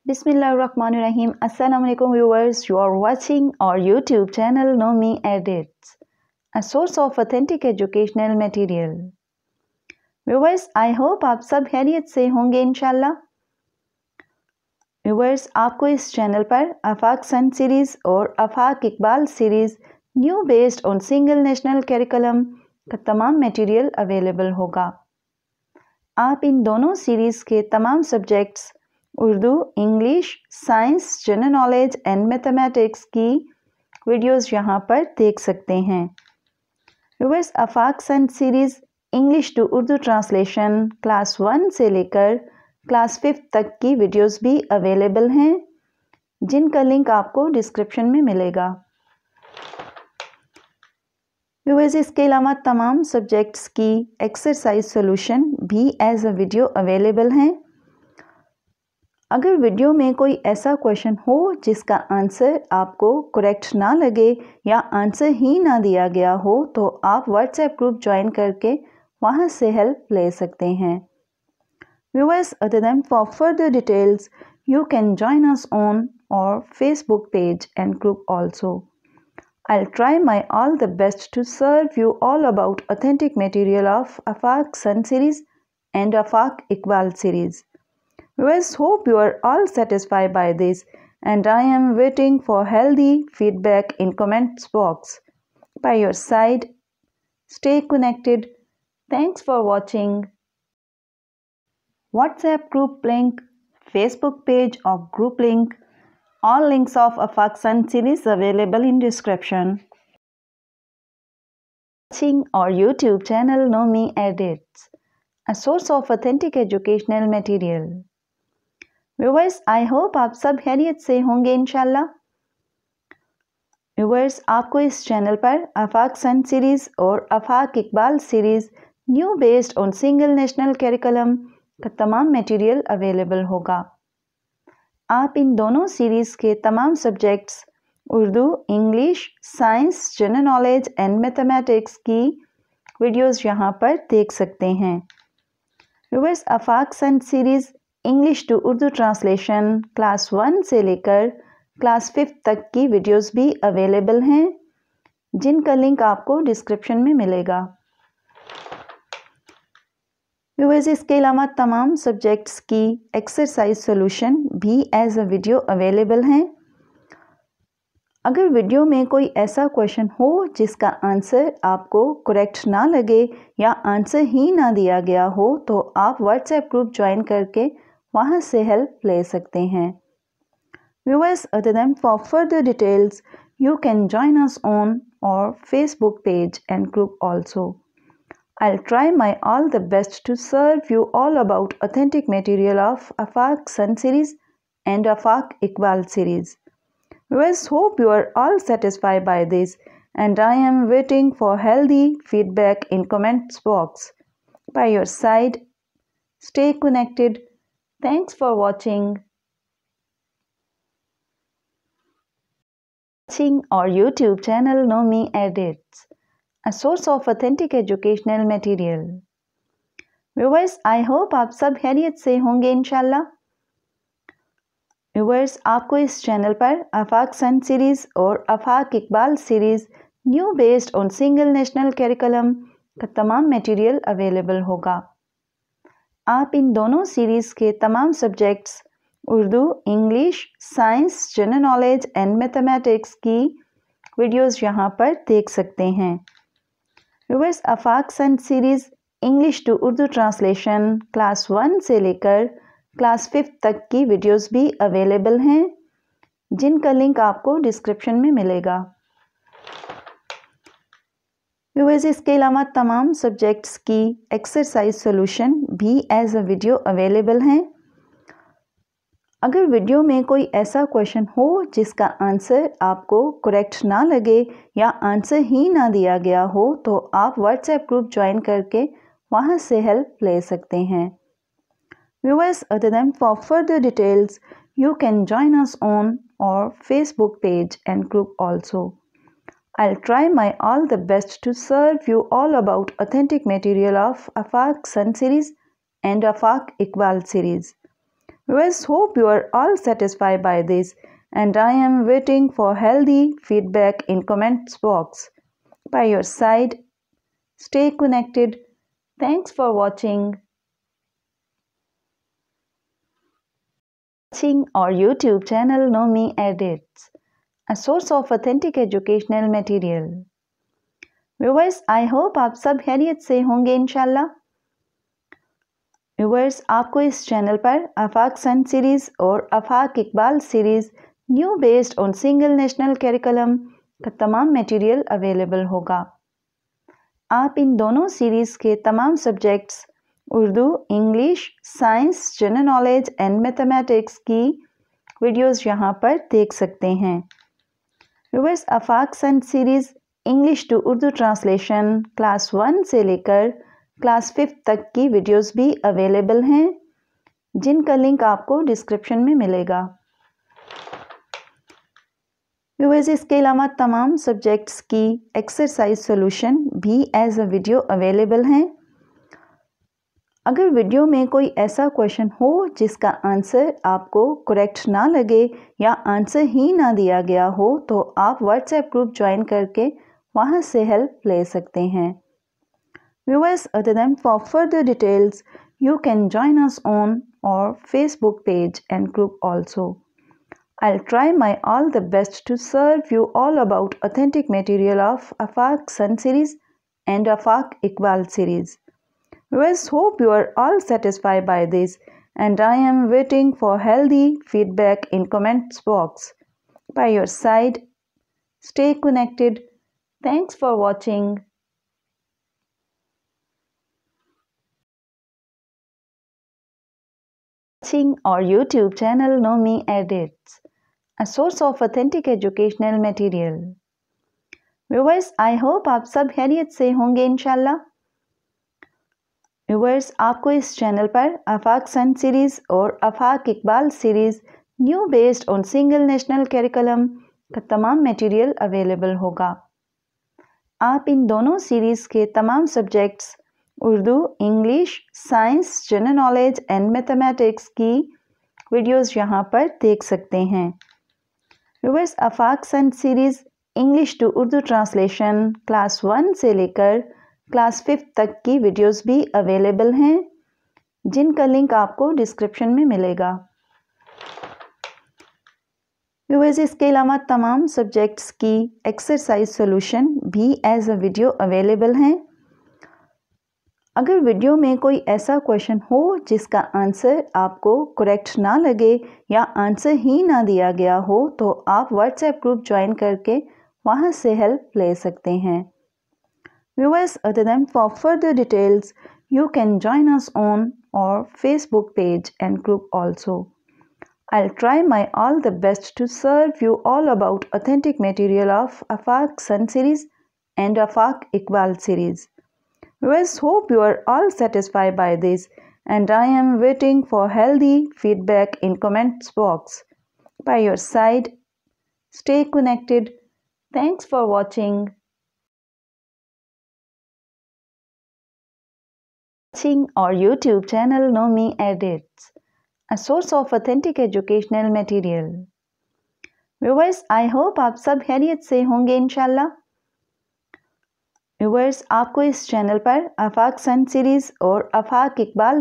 Bismillahirrahmanirrahim. Assalamualaikum viewers. You are watching our YouTube channel Know Me Edits, a source of authentic educational material. Viewers, I hope आप सब खैरियत से होंगे इंशाल्लाह। Viewers, आपको इस चैनल पर आफाक सन सीरीज़ और Afaq Iqbal series new based on single national curriculum का तमाम मटेरियल अवेलेबल होगा। आप इन दोनों सीरीज़ के तमाम subjects Urdu, English, science, general knowledge and mathematics की वीडियोस यहाँ पर देख सकते हैं। Viewers, Afaq sun series English to Urdu translation class 1 से लेकर क्लास 5 तक की वीडियोस भी अवेलेबल हैं, जिनका लिंक आपको डिस्क्रिप्शन में मिलेगा। व्यूअर्स, इसके अलावा तमाम सब्जेक्ट्स की एक्सरसाइज सॉल्यूशन भी एज अ वीडियो अवेलेबल हैं। अगर वीडियो में कोई ऐसा क्वेश्चन हो जिसका आंसर आपको करेक्ट ना लगे या आंसर ही ना दिया गया हो, तो आप व्हाट्सएप ग्रुप ज्वाइन करके वहां से हेल्प ले सकते हैं। Viewers, other than for further details you can join us on our Facebook page and group also. I'll try my all the best to serve you all about authentic material of Afaq Sun series and Afaq Iqbal series. Viewers, hope you are all satisfied by this, and I am waiting for healthy feedback in comments box. By your side, stay connected. Thanks for watching. WhatsApp group link, Facebook page or group link, all links of Afaq Sun series available in description. Watching our YouTube channel Know Me Edits, a source of authentic educational material. Viewers, I hope आप सब खैरियत से होंगे इंशाल्लाह। Viewers, आपको इस channel पर आफाक सन series और Afaq Iqbal series new based on single national curriculum का तमाम मटेरियल अवेलेबल होगा। आप इन दोनों सीरीज़ के तमाम subjects Urdu, English, science, general knowledge and mathematics की वीडियोस यहाँ पर देख सकते हैं। Viewers, Afaq sun series English to Urdu translation class 1 से लेकर क्लास 5 तक की वीडियोस भी अवेलेबल हैं, जिनका लिंक आपको डिस्क्रिप्शन में मिलेगा। व्यूअर्स, इसके अलावा तमाम सब्जेक्ट्स की एक्सरसाइज सॉल्यूशन भी एज अ वीडियो अवेलेबल हैं। अगर वीडियो में कोई ऐसा क्वेश्चन हो जिसका आंसर आपको करेक्ट ना लगे या आंसर ही ना दिया गया हो, तो आप व्हाट्सएप ग्रुप ज्वाइन करके वहां से हेल्प ले सकते हैं। Viewers, other than for further details you can join us on our Facebook page and group also. I'll try my all the best to serve you all about authentic material of Afaq Sun series and Afaq Iqbal series. Viewers, hope you are all satisfied by this, and I am waiting for healthy feedback in comments box. By your side, stay connected. Thanks for watching. Watching our YouTube channel Know Me Edits, a source of authentic educational material. Viewers, I hope आप सब खैरियत से होंगे इंशाल्लाह। Viewers, आपको इस channel पर आफाक सन series और Afaq Iqbal series new based on single national curriculum का तमाम मटेरियल अवेलेबल होगा। आप इन दोनों सीरीज़ के तमाम subjects Urdu, English, science, general knowledge and mathematics की वीडियोस यहाँ पर देख सकते हैं। Viewers, Afaq sun series English to Urdu translation class 1 से लेकर क्लास 5 तक की वीडियोस भी अवेलेबल हैं, जिनका लिंक आपको डिस्क्रिप्शन में मिलेगा। व्यूअर्स, इसके अलावा तमाम सब्जेक्ट्स की एक्सरसाइज सॉल्यूशन भी एज अ वीडियो अवेलेबल हैं। अगर वीडियो में कोई ऐसा क्वेश्चन हो जिसका आंसर आपको करेक्ट ना लगे या आंसर ही ना दिया गया हो, तो आप व्हाट्सएप ग्रुप ज्वाइन करके वहां से हेल्प ले सकते हैं। Viewers, other than for further details you can join us on our Facebook page and group also. I'll try my all the best to serve you all about authentic material of Afaq Sun series and Afaq Iqbal series. Viewers, hope you are all satisfied by this, and I am waiting for healthy feedback in comments box. By your side, stay connected. Thanks for watching our YouTube channel Nomi Edits, a source of authentic educational material. Viewers, I hope आप सब खैरियत से होंगे इंशाल्लाह। Viewers, आपको इस channel पर आफाक सन series और Afaq Iqbal series new based on single national curriculum का तमाम मटेरियल अवेलेबल होगा। आप इन दोनों सीरीज़ के तमाम subjects Urdu, English, science, general knowledge and mathematics की वीडियोस यहां पर देख सकते हैं। Viewers, Afaq sun series English to Urdu translation class 1 से लेकर क्लास 5 तक की वीडियोस भी अवेलेबल हैं, जिनका लिंक आपको डिस्क्रिप्शन में मिलेगा। व्यूअर्स, इसके अलावा तमाम सब्जेक्ट्स की एक्सरसाइज सॉल्यूशन भी एज अ वीडियो अवेलेबल हैं। अगर वीडियो में कोई ऐसा क्वेश्चन हो जिसका आंसर आपको करेक्ट ना लगे या आंसर ही ना दिया गया हो, तो आप व्हाट्सएप ग्रुप ज्वाइन करके वहां से हेल्प ले सकते हैं। Viewers, other than for further details, you can join us on our Facebook page and group also. I'll try my all the best to serve you all about authentic material of Afaq Sun series and Afaq Iqbal series. Viewers, hope you are all satisfied by this, and I am waiting for healthy feedback in comments box. By your side, stay connected. Thanks for watching. Our YouTube channel Nomi Edits, a source of authentic educational material. Viewers, I hope आप सब खैरियत से होंगे इंशाल्लाह। Viewers, आपको इस channel पर आफाक सन series और Afaq Iqbal series new based on single national curriculum का तमाम मटेरियल अवेलेबल होगा। आप इन दोनों सीरीज़ के तमाम subjects Urdu, English, science, general knowledge and mathematics की वीडियोस यहां पर देख सकते हैं। Viewers, Afaq sun series English to Urdu translation class 1 से लेकर क्लास 5 तक की वीडियोस भी अवेलेबल हैं, जिनका लिंक आपको डिस्क्रिप्शन में मिलेगा। व्यूअर्स, इसके अलावा तमाम सब्जेक्ट्स की एक्सरसाइज सॉल्यूशन भी एज अ वीडियो अवेलेबल हैं। अगर वीडियो में कोई ऐसा क्वेश्चन हो जिसका आंसर आपको करेक्ट ना लगे या आंसर ही ना दिया गया हो, तो आप व्हाट्सएप ग्रुप ज्वाइन करके वहां से हेल्प ले सकते हैं। Viewers, other than for further details, you can join us on our Facebook page and group also. I'll try my all the best to serve you all about authentic material of Afaq Sun series and Afaq Iqbal series. Viewers, hope you are all satisfied by this, and I am waiting for healthy feedback in comments box. By your side, stay connected. Thanks for watching. Our YouTube channel Nomi Edits, a source of authentic educational material. Viewers, I hope आप सब खैरियत से होंगे इंशाल्लाह। Viewers, आपको इस channel पर आफाक सन series और आफाक इकबाल